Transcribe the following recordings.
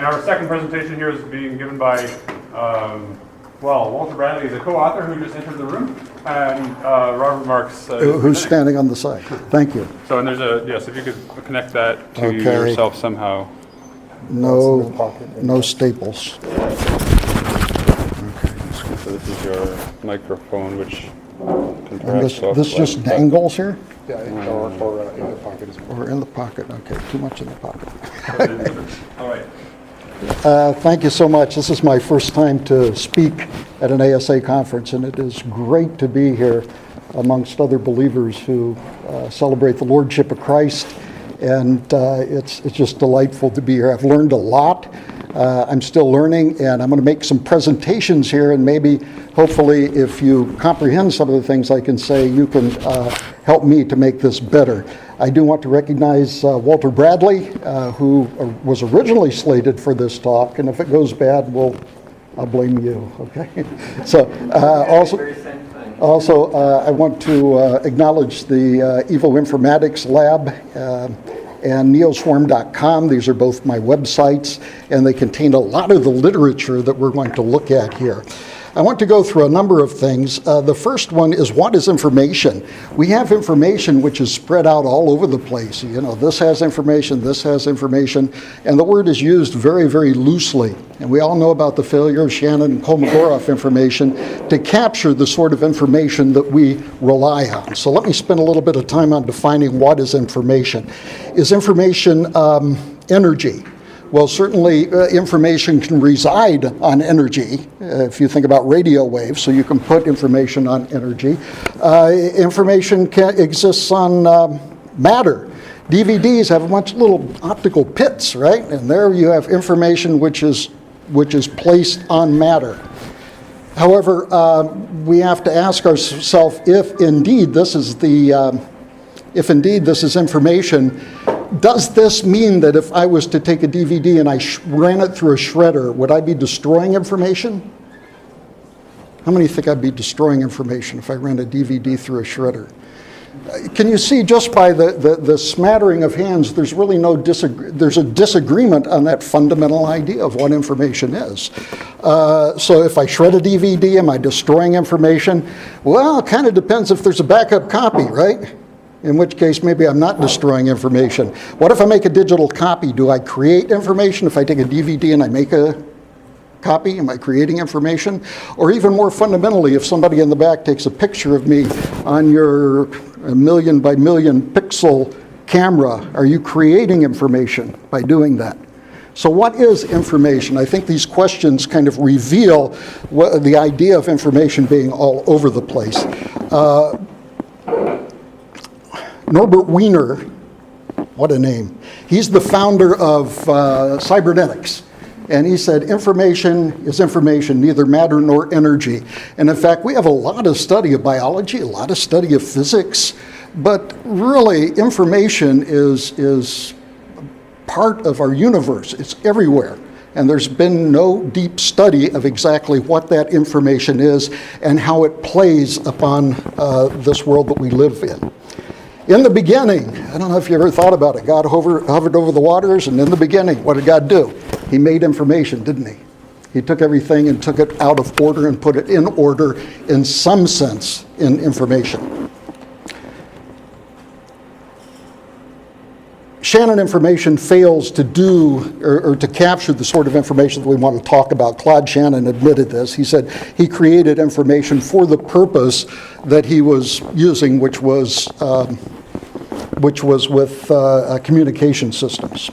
our second presentation here is being given by, well, Walter Bradley is a co-author who just entered the room, and Robert Marks. Who's standing on the side. Thank you. So, and there's a, yes, if you could connect that to yourself somehow. No staples. So this is your microphone, which can And perhaps this just dangles here? Yeah, or in the pocket as well. Or in the pocket, okay, too much in the pocket. All right. Thank you so much. This is my first time to speak at an ASA conference, and it is great to be here amongst other believers who celebrate the Lordship of Christ, and it's just delightful to be here. I've learned a lot. I'm still learning, and I'm going to make some presentations here, and maybe, hopefully, if you comprehend some of the things I can say, you can help me to make this better. I do want to recognize Walter Bradley, who was originally slated for this talk, and if it goes bad, I'll blame you, okay? So also, I want to acknowledge the Evo Informatics Lab and neoswarm.com. These are both my websites, and they contain a lot of the literature that we're going to look at here. I want to go through a number of things. The first one is, what is information? We have information which is spread out all over the place. You know, this has information, and the word is used very, very loosely. And we all know about the failure of Shannon and Kolmogorov information to capture the sort of information that we rely on. So let me spend a little bit of time on defining what is information. Is information energy? Well, certainly information can reside on energy, if you think about radio waves, so you can put information on energy. Information exists on matter. DVDs have a bunch of little optical pits, right? And there you have information which is placed on matter. However, we have to ask ourselves if indeed this is information. Does this mean that if I was to take a DVD and I ran it through a shredder, would I be destroying information? How many think I'd be destroying information if I ran a DVD through a shredder? Can you see just by the smattering of hands, there's really there's a disagreement on that fundamental idea of what information is. So if I shred a DVD, am I destroying information? Well, it kind of depends if there's a backup copy, right? In which case, maybe I'm not destroying information. What if I make a digital copy? Do I create information? If I take a DVD and I make a copy, am I creating information? Or even more fundamentally, if somebody in the back takes a picture of me on your 1,000,000 by 1,000,000 pixel camera, are you creating information by doing that? So what is information? I think these questions kind of reveal the idea of information being all over the place. Norbert Wiener, what a name. He's the founder of cybernetics. And he said, information is information, neither matter nor energy. And in fact, we have a lot of study of biology, a lot of study of physics, but really information is part of our universe. It's everywhere. And there's been no deep study of exactly what that information is and how it plays upon this world that we live in. In the beginning, I don't know if you ever thought about it, God hovered over the waters, and in the beginning, what did God do? He made information, didn't he? He took everything and took it out of order and put it in order, in some sense, in information. Shannon information fails to do or to capture the sort of information that we want to talk about. Claude Shannon admitted this. He said he created information for the purpose that he was using, which was with communication systems.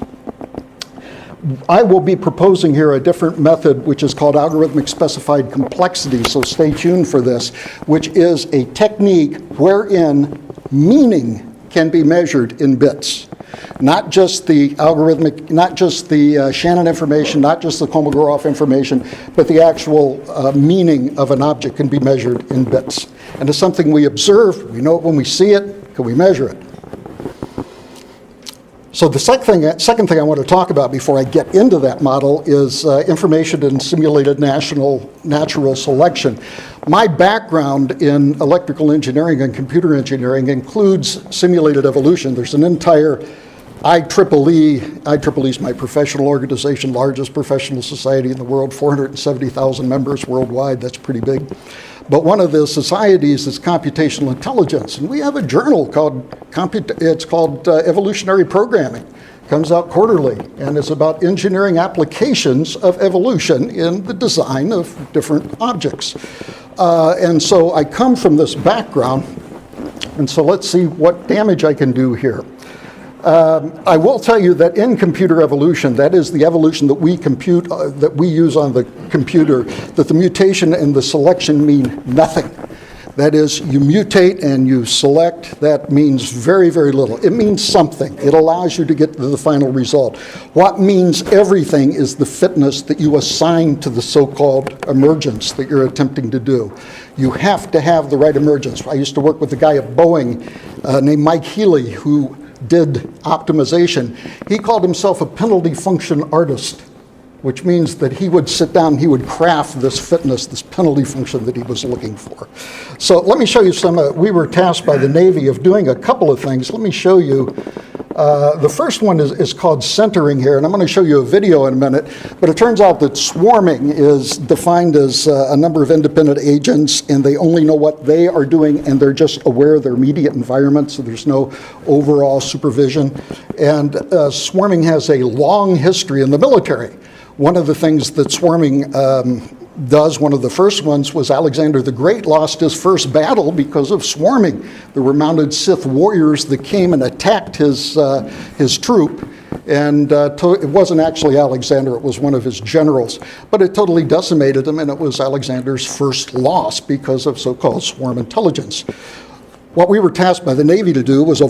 I will be proposing here a different method, which is called algorithmic specified complexity, so stay tuned for this, which is a technique wherein meaning can be measured in bits. Not just the algorithmic, not just the Shannon information, not just the Kolmogorov information, but the actual meaning of an object can be measured in bits. And it's something we observe, we know it when we see it, can we measure it? So the second thing I want to talk about before I get into that model is information in simulated natural selection. My background in electrical engineering and computer engineering includes simulated evolution. There's an entire IEEE is my professional organization, largest professional society in the world, 470,000 members worldwide. That's pretty big. But one of the societies is computational intelligence, and we have a journal called Evolutionary Programming. Comes out quarterly, and it's about engineering applications of evolution in the design of different objects. And so I come from this background, and so let's see what damage I can do here. I will tell you that in computer evolution, that is the evolution that we compute, that we use on the computer, that the mutation and the selection mean nothing. That is, you mutate and you select, that means very, very little. It means something. It allows you to get to the final result. What means everything is the fitness that you assign to the so-called emergence that you're attempting to do. You have to have the right emergence. I used to work with a guy at Boeing named Mike Healy who did optimization. He called himself a penalty function artist, which means that he would sit down and he would craft this fitness, this penalty function that he was looking for. So let me show you some, we were tasked by the Navy of doing a couple of things. Let me show you, the first one is called centering here, and I'm going to show you a video in a minute, but it turns out that swarming is defined as a number of independent agents, and they only know what they are doing, and they're just aware of their immediate environment, so there's no overall supervision. And swarming has a long history in the military. One of the things that swarming does, one of the first ones, was Alexander the Great lost his first battle because of swarming. There were mounted Sith warriors that came and attacked his troop, and it wasn't actually Alexander, it was one of his generals, but it totally decimated him, and it was Alexander's first loss because of so-called swarm intelligence. What we were tasked by the Navy to do was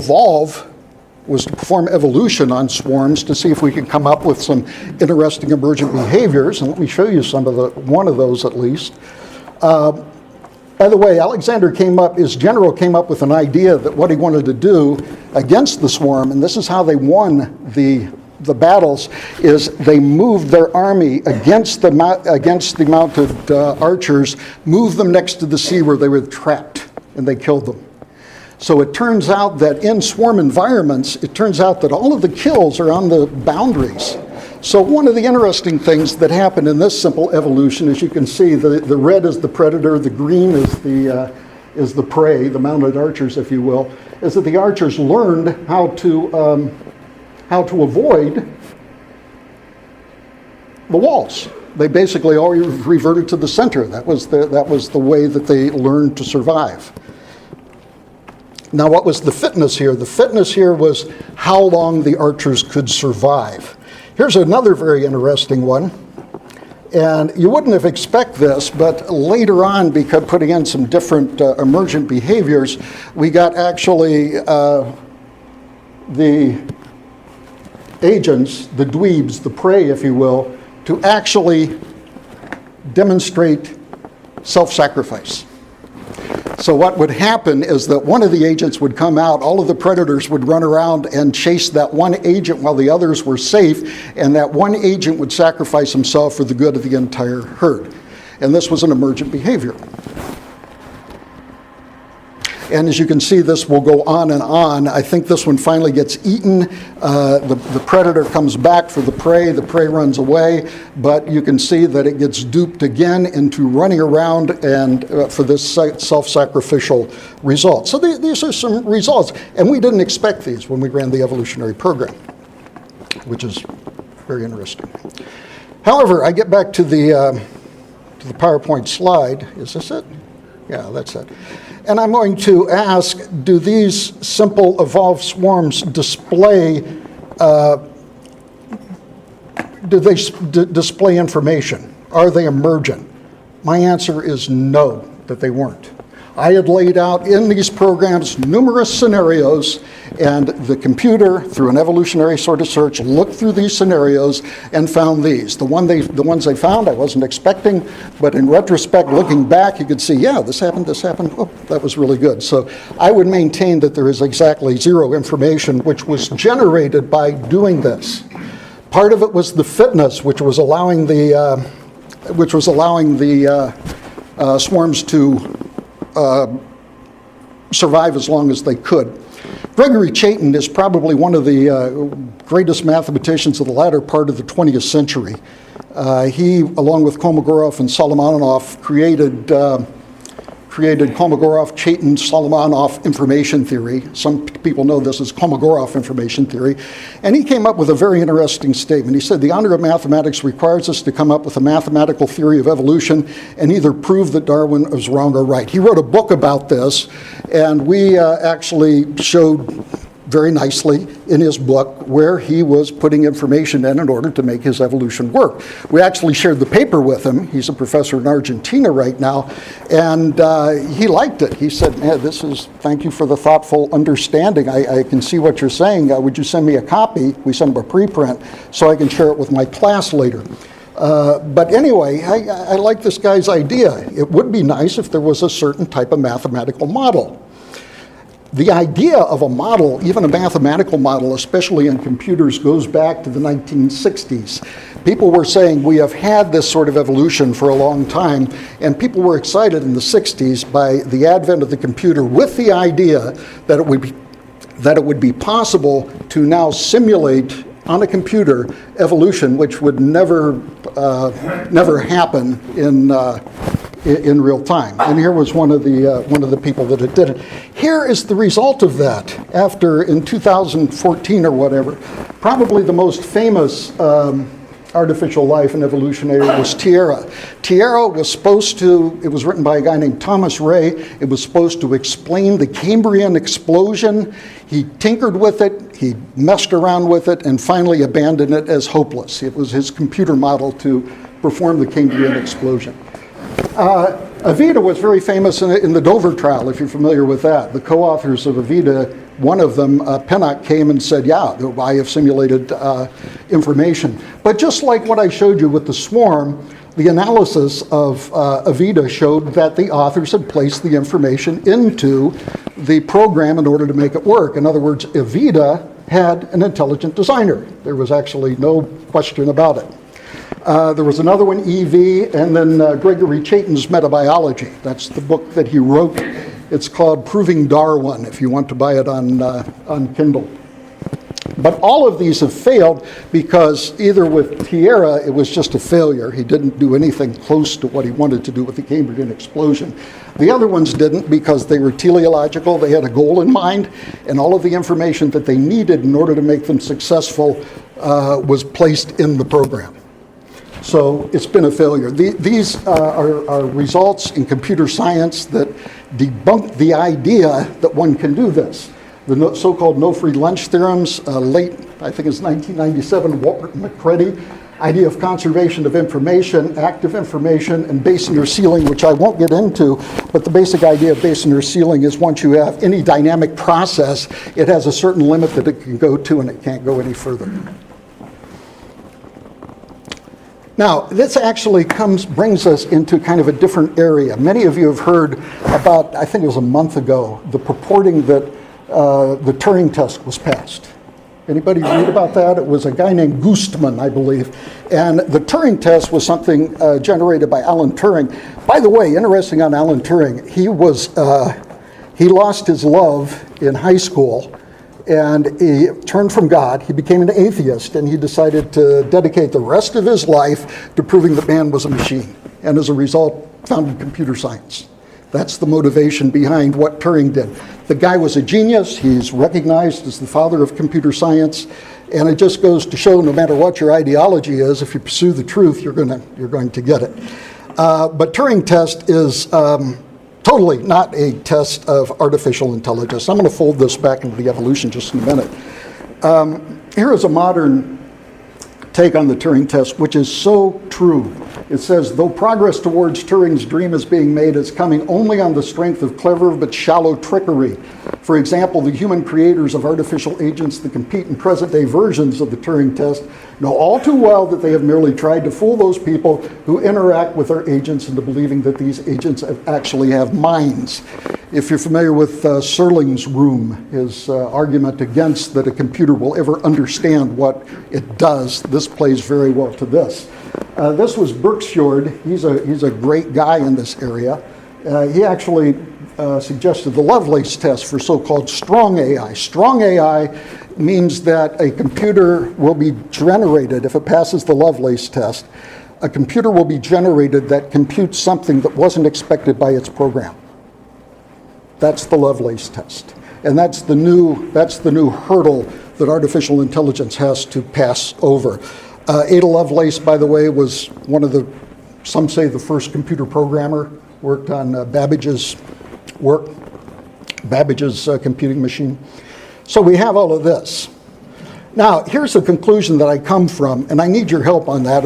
to perform evolution on swarms to see if we could come up with some interesting emergent behaviors, and let me show you one of those at least. By the way, his general came up with an idea that what he wanted to do against the swarm, and this is how they won the battles, is they moved their army against the mounted archers, moved them next to the sea where they were trapped, and they killed them. So it turns out that in swarm environments, it turns out that all of the kills are on the boundaries. So one of the interesting things that happened in this simple evolution, as you can see, the red is the predator, the green is the prey, the mounted archers, if you will, is that the archers learned how to avoid the walls. They basically all reverted to the center. That was the way that they learned to survive. Now, what was the fitness here? The fitness here was how long the archers could survive. Here's another very interesting one. And you wouldn't have expected this, but later on, because putting in some different emergent behaviors, we got actually the agents, the dweebs, the prey, if you will, to actually demonstrate self-sacrifice. So what would happen is that one of the agents would come out, all of the predators would run around and chase that one agent while the others were safe, and that one agent would sacrifice himself for the good of the entire herd. And this was an emergent behavior. And as you can see, this will go on and on. I think this one finally gets eaten. The predator comes back for the prey runs away, but you can see that it gets duped again into running around and for this self-sacrificial result. So these are some results, and we didn't expect these when we ran the evolutionary program, which is very interesting. However, I get back to the PowerPoint slide. Is this it? Yeah, that's it. And I'm going to ask, do these simple evolved swarms display, do they display information? Are they emergent? My answer is no, that they weren't. I had laid out in these programs numerous scenarios, and the computer, through an evolutionary sort of search, looked through these scenarios and found these. The ones they found I wasn't expecting, but in retrospect, looking back, you could see, yeah, this happened, oh, that was really good. So I would maintain that there is exactly zero information which was generated by doing this. Part of it was the fitness, which was allowing the swarms to survive as long as they could. Gregory Chaitin is probably one of the greatest mathematicians of the latter part of the 20th century. He, along with Kolmogorov and Solomonoff, created Kolmogorov-Chaitin-Solomonoff information theory. Some people know this as Kolmogorov information theory. And he came up with a very interesting statement. He said, "The honor of mathematics requires us to come up with a mathematical theory of evolution and either prove that Darwin was wrong or right." He wrote a book about this, and we actually showed very nicely in his book where he was putting information in order to make his evolution work. We actually shared the paper with him. He's a professor in Argentina right now, and he liked it. He said, "Man, thank you for the thoughtful understanding. I can see what you're saying. Would you send me a copy?" We sent him a preprint so I can share it with my class later. But anyway, I like this guy's idea. It would be nice if there was a certain type of mathematical model. The idea of a model, even a mathematical model, especially in computers, goes back to the 1960s. People were saying we have had this sort of evolution for a long time, and people were excited in the 60s by the advent of the computer with the idea that it would be possible to now simulate on a computer evolution, which would never happen in real time. And here was one of the people that did it. Here is the result of that. After, in 2014 or whatever, probably the most famous artificial life and evolutionary was Tierra. Tierra was it was written by a guy named Thomas Ray. It was supposed to explain the Cambrian explosion. He tinkered with it, he messed around with it, and finally abandoned it as hopeless. It was his computer model to perform the Cambrian explosion. Evita was very famous in the Dover trial, if you're familiar with that. The co-authors of Evita, one of them, Pinnock, came and said, "Yeah, I have simulated information." But just like what I showed you with the swarm, the analysis of Evita showed that the authors had placed the information into the program in order to make it work. In other words, Evita had an intelligent designer. There was actually no question about it. There was another one, EV, and then Gregory Chaitin's Metabiology. That's the book that he wrote. It's called Proving Darwin, if you want to buy it on Kindle. But all of these have failed because either with Tierra, it was just a failure. He didn't do anything close to what he wanted to do with the Cambrian explosion. The other ones didn't because they were teleological. They had a goal in mind, and all of the information that they needed in order to make them successful was placed in the program. So it's been a failure. These are results in computer science that debunk the idea that one can do this. The so-called no-free lunch theorems, late, I think it's 1997, Walter McCready, idea of conservation of information, active information, and Bayesian ceiling, which I won't get into, but the basic idea of Bayesian ceiling is once you have any dynamic process, it has a certain limit that it can go to and it can't go any further. Now, this actually brings us into kind of a different area. Many of you have heard about, I think it was a month ago, the purporting that the Turing test was passed. Anybody read about that? It was a guy named Gustman, I believe. And the Turing test was something generated by Alan Turing. By the way, interesting on Alan Turing, he lost his love in high school, and he turned from God. He became an atheist, and he decided to dedicate the rest of his life to proving that man was a machine, and as a result, founded computer science. That's the motivation behind what Turing did. The guy was a genius. He's recognized as the father of computer science, and it just goes to show no matter what your ideology is, if you pursue the truth, you're going to get it. But Turing test is totally not a test of artificial intelligence. I'm going to fold this back into the evolution just in a minute. Here is a modern take on the Turing test, which is so true. It says, though progress towards Turing's dream is being made, it's coming only on the strength of clever but shallow trickery. For example, the human creators of artificial agents that compete in present-day versions of the Turing test know all too well that they have merely tried to fool those people who interact with their agents into believing that these agents actually have minds. If you're familiar with Serling's room, his argument against that a computer will ever understand what it does, this plays very well to this. This was Berksfjord. He's a great guy in this area. He actually suggested the Lovelace test for so-called strong AI. Strong AI means that a computer will be generated, if it passes the Lovelace test, a computer will be generated that computes something that wasn't expected by its program. That's the Lovelace test. And that's the new hurdle that artificial intelligence has to pass over. Ada Lovelace, by the way, was one of the, some say the first computer programmer, worked on Babbage's work, Babbage's computing machine. So we have all of this. Now, here's a conclusion that I come from, and I need your help on that.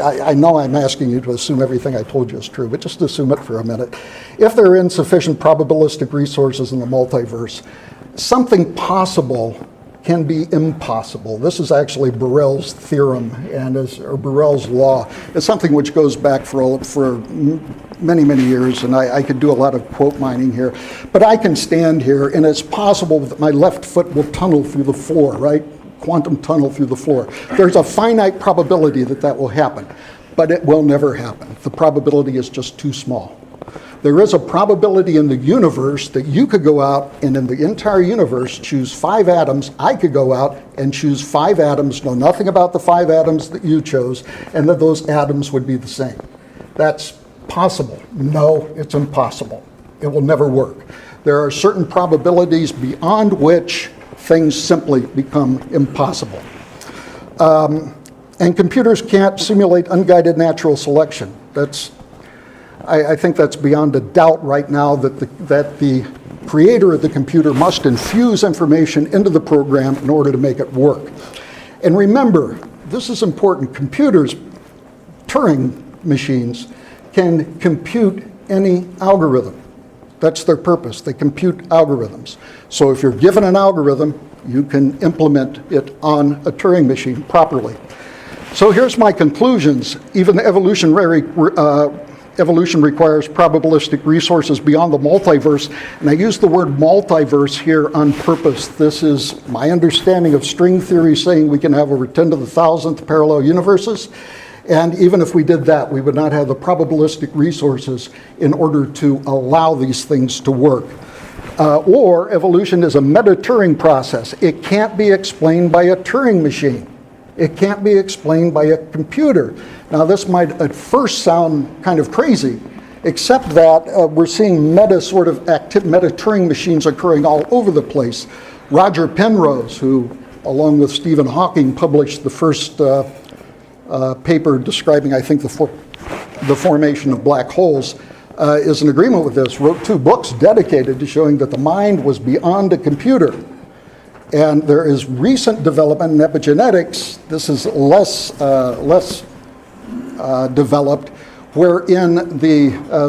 I know I'm asking you to assume everything I told you is true, but just assume it for a minute. If there are insufficient probabilistic resources in the multiverse, something possible can be impossible. This is actually Borel's theorem, or Borel's law. It's something which goes back for many, many years, and I could do a lot of quote mining here. But I can stand here, and it's possible that my left foot will tunnel through the floor, right? Quantum tunnel through the floor. There's a finite probability that that will happen, but it will never happen. The probability is just too small. There is a probability in the universe that you could go out and in the entire universe choose 5 atoms. I could go out and choose 5 atoms, know nothing about the 5 atoms that you chose, and that those atoms would be the same. That's possible. No, it's impossible. It will never work. There are certain probabilities beyond which things simply become impossible. And computers can't simulate unguided natural selection. I think that's beyond a doubt right now that the creator of the computer must infuse information into the program in order to make it work. And remember, this is important, computers, Turing machines, can compute any algorithm. That's their purpose. They compute algorithms. So if you're given an algorithm, you can implement it on a Turing machine properly. So here's my conclusions. Even the evolution requires probabilistic resources beyond the multiverse. And I use the word multiverse here on purpose. This is my understanding of string theory, saying we can have over 10 to the 1,000th parallel universes. And even if we did that, we would not have the probabilistic resources in order to allow these things to work. Or evolution is a meta-Turing process. It can't be explained by a Turing machine. It can't be explained by a computer. Now, this might at first sound kind of crazy, except that we're seeing meta-Turing machines occurring all over the place. Roger Penrose, who, along with Stephen Hawking, published the first paper describing, I think, the formation of black holes, is in agreement with this, wrote 2 books dedicated to showing that the mind was beyond a computer. And there is recent development in epigenetics, this is less developed, wherein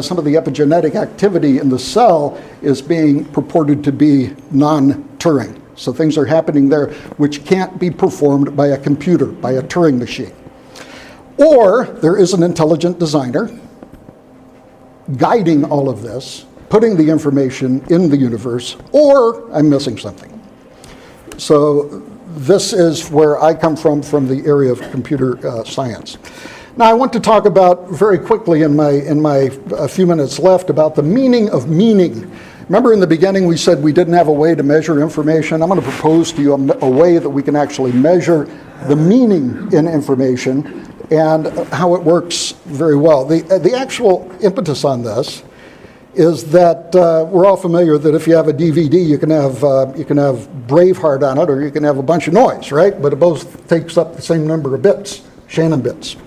some of the epigenetic activity in the cell is being purported to be non-Turing. So things are happening there which can't be performed by a computer, by a Turing machine. Or there is an intelligent designer guiding all of this, putting the information in the universe, or I'm missing something. So this is where I come from the area of computer science. Now I want to talk about very quickly in my few minutes left about the meaning of meaning. Remember in the beginning we said we didn't have a way to measure information. I'm going to propose to you a way that we can actually measure the meaning in information and how it works very well. The actual impetus on this is that we're all familiar that if you have a DVD, you can have Braveheart on it, or you can have a bunch of noise, right? But it both takes up the same number of bits, Shannon bits.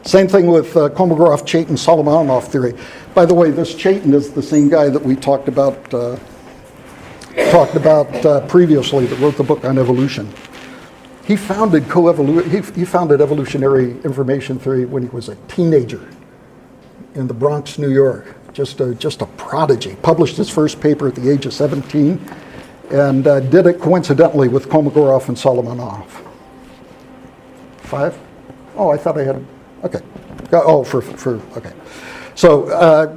Same thing with Kolmogorov-Chaitin-Solomonoff theory. By the way, this Chaitin is the same guy that we talked about previously, that wrote the book on evolution. He founded evolutionary information theory when he was a teenager in the Bronx, New York. Just a prodigy. Published his first paper at the age of 17, and did it coincidentally with Kolmogorov and Solomonoff. 5? Oh, I thought I had. Okay. Oh, okay. So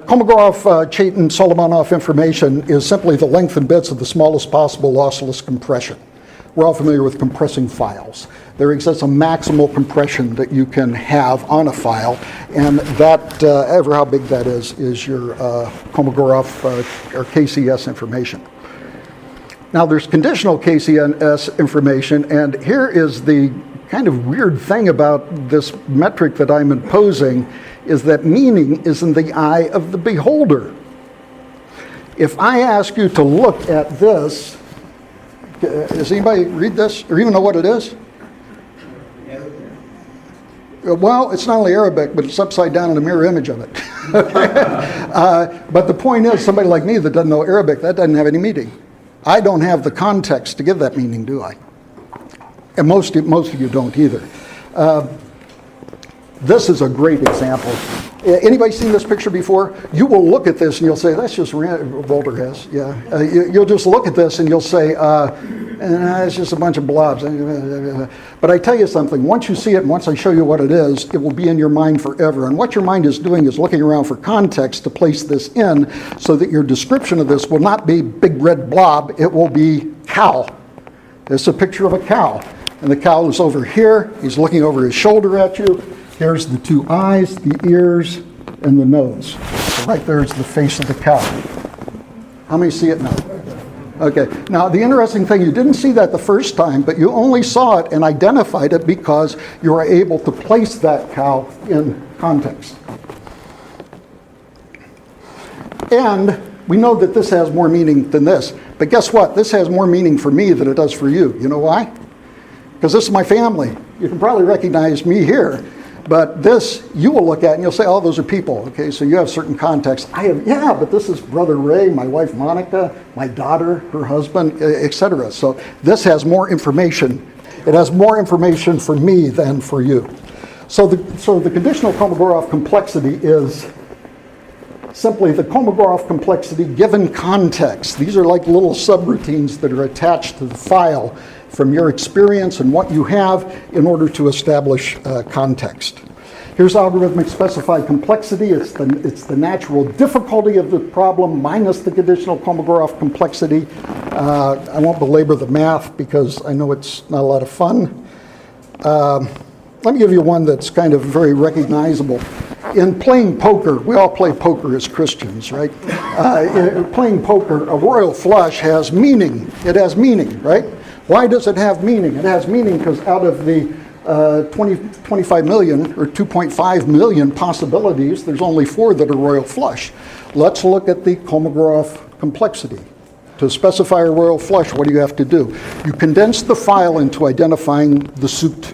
Kolmogorov-Chaitin-Solomonoff information is simply the length in bits of the smallest possible lossless compression. we're all familiar with compressing files. There exists a maximal compression that you can have on a file, and that, ever how big that is your Kolmogorov or KCS information. Now there's conditional KCS information, and here is the kind of weird thing about this metric that I'm imposing, is that meaning is in the eye of the beholder. If I ask you to look at this, does anybody read this or even know what it is? Well, it's not only Arabic, but it's upside down in a mirror image of it. But the point is, somebody like me that doesn't know Arabic, that doesn't have any meaning. I don't have the context to give that meaning, do I? And most of you don't either. This is a great example. Anybody seen this picture before? You will look at this and you'll say, that's just Walter has, yeah. You'll just look at this and you'll say, it's just a bunch of blobs. But I tell you something, once you see it and once I show you what it is, it will be in your mind forever. And what your mind is doing is looking around for context to place this in so that your description of this will not be big red blob, it will be cow. It's a picture of a cow. And the cow is over here, he's looking over his shoulder at you. Here's the two eyes, the ears, and the nose. So right there is the face of the cow. How many see it now? Okay, now the interesting thing, you didn't see that the first time, but you only saw it and identified it because you were able to place that cow in context. And we know that this has more meaning than this. But guess what? This has more meaning for me than it does for you. You know why? Because this is my family. You can probably recognize me here. But this, you will look at and you'll say, oh, those are people. Okay, so you have certain context. I have, yeah, but this is Brother Ray, my wife Monica, my daughter, her husband, etc. So this has more information. It has more information for me than for you. So the conditional Kolmogorov complexity is simply the Kolmogorov complexity given context. These are like little subroutines that are attached to the file from your experience and what you have in order to establish context. Here's algorithmic specified complexity. It's the natural difficulty of the problem minus the conditional Kolmogorov complexity. I won't belabor the math because I know it's not a lot of fun. Let me give you one that's kind of very recognizable. In playing poker, we all play poker as Christians, right? In playing poker, a royal flush has meaning. It has meaning, right? Why does it have meaning? It has meaning because out of the 25 million or 2.5 million possibilities, there's only 4 that are royal flush. Let's look at the Kolmogorov complexity. To specify a royal flush, what do you have to do? You condense the file into identifying the suit.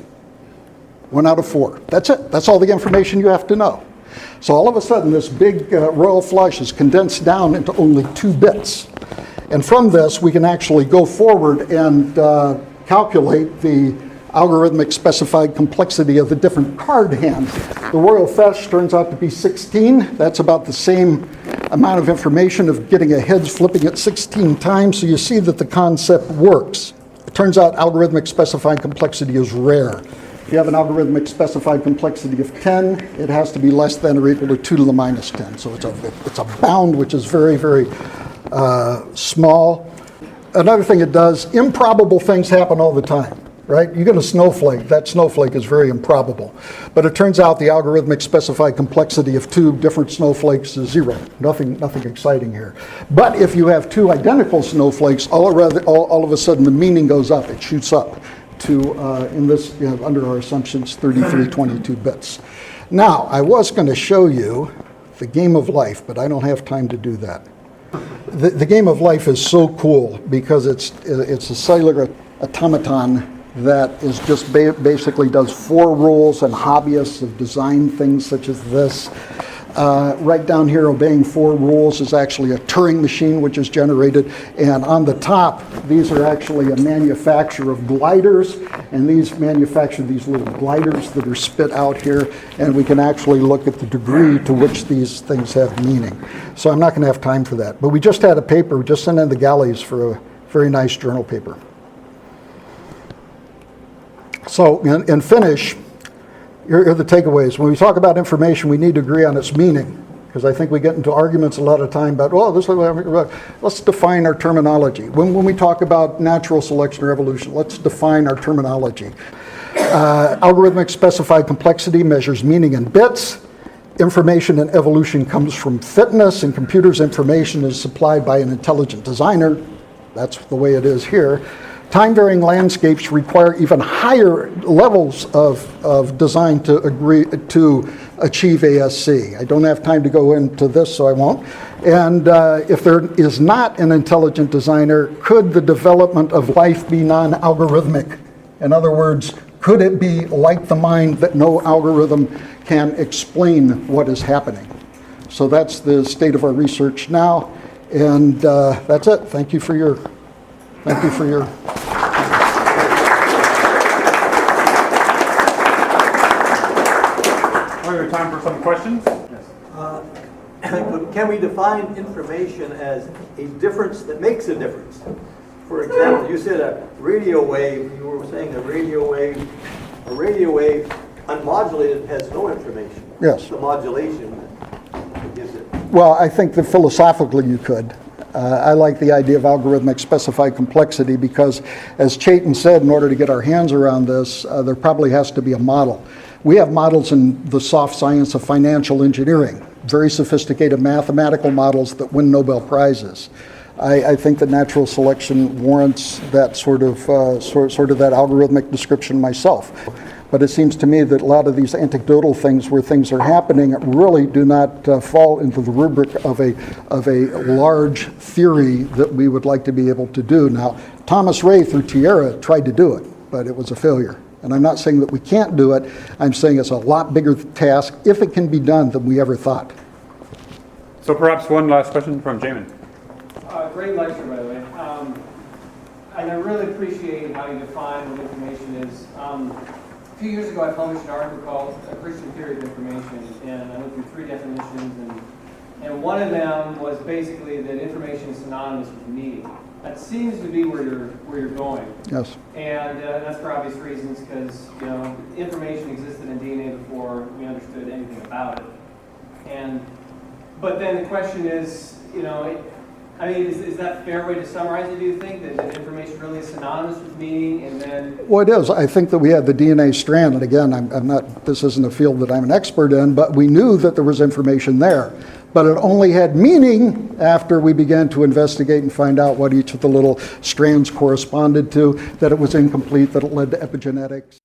1 out of 4. That's it. That's all the information you have to know. So all of a sudden, this big royal flush is condensed down into only 2 bits. And from this, we can actually go forward and calculate the algorithmic specified complexity of the different card hands. The royal flush turns out to be 16. That's about the same amount of information of getting a heads flipping it 16 times. So you see that the concept works. It turns out algorithmic specified complexity is rare. If you have an algorithmic specified complexity of 10, it has to be less than or equal to 2 to the minus 10. So it's a bound which is very, very small. Another thing it does, improbable things happen all the time, right? You get a snowflake, that snowflake is very improbable. But it turns out the algorithmic specified complexity of 2 different snowflakes is 0. Nothing exciting here. But if you have 2 identical snowflakes, all of a sudden the meaning goes up, it shoots up to, in this, under our assumptions, 3322 bits. Now, I was going to show you the game of life, but I don't have time to do that. The game of life is so cool because it's a cellular automaton that is just basically does 4 rules, and hobbyists have designed things such as this. Right down here, obeying 4 rules is actually a Turing machine which is generated, and on the top, these are actually a manufacturer of gliders, and these manufacture these little gliders that are spit out here, and we can actually look at the degree to which these things have meaning. So I'm not going to have time for that, but we just had a paper, we just sent in the galleys for a very nice journal paper. So in finish, here are the takeaways. When we talk about information, we need to agree on its meaning. because I think we get into arguments a lot of time about, oh, let's define our terminology. When we talk about natural selection or evolution, let's define our terminology. Algorithmic specified complexity measures meaning in bits. Information in evolution comes from fitness, and computers' information is supplied by an intelligent designer. That's the way it is here. Time-varying landscapes require even higher levels of design to achieve ASC. I don't have time to go into this, so I won't. And if there is not an intelligent designer, could the development of life be non-algorithmic? In other words, could it be like the mind that no algorithm can explain what is happening? So that's the state of our research now, and that's it. Thank you for your. We have time for some questions. Can we define information as a difference that makes a difference? For example, you said a radio wave, you were saying a radio wave unmodulated has no information. Yes. The modulation that gives it. Well, I think that philosophically you could. I like the idea of algorithmic specified complexity because, as Chaitin said, in order to get our hands around this, there probably has to be a model. We have models in the soft science of financial engineering, very sophisticated mathematical models that win Nobel Prizes. I think that natural selection warrants that sort of that algorithmic description myself. But it seems to me that a lot of these anecdotal things where things are happening really do not fall into the rubric of a large theory that we would like to be able to do. Now, Thomas Ray through Tierra tried to do it, but it was a failure. And I'm not saying that we can't do it. I'm saying it's a lot bigger task, if it can be done, than we ever thought. So perhaps one last question from Jamin. Great lecture, by the way. And I really appreciate how you define what information is. A few years ago, I published an article called A Christian Theory of Information, and I went through 3 definitions, and one of them was basically that information is synonymous with meaning. That seems to be where you're going. Yes. And that's for obvious reasons, because information existed in DNA before we understood anything about it. But then the question is, is that a fair way to summarize it, do you think? That information really is synonymous with meaning, and then... Well, it is. I think that we had the DNA strand, and again, this isn't a field that I'm an expert in, but we knew that there was information there. But it only had meaning after we began to investigate and find out what each of the little strands corresponded to, that it was incomplete, that it led to epigenetics.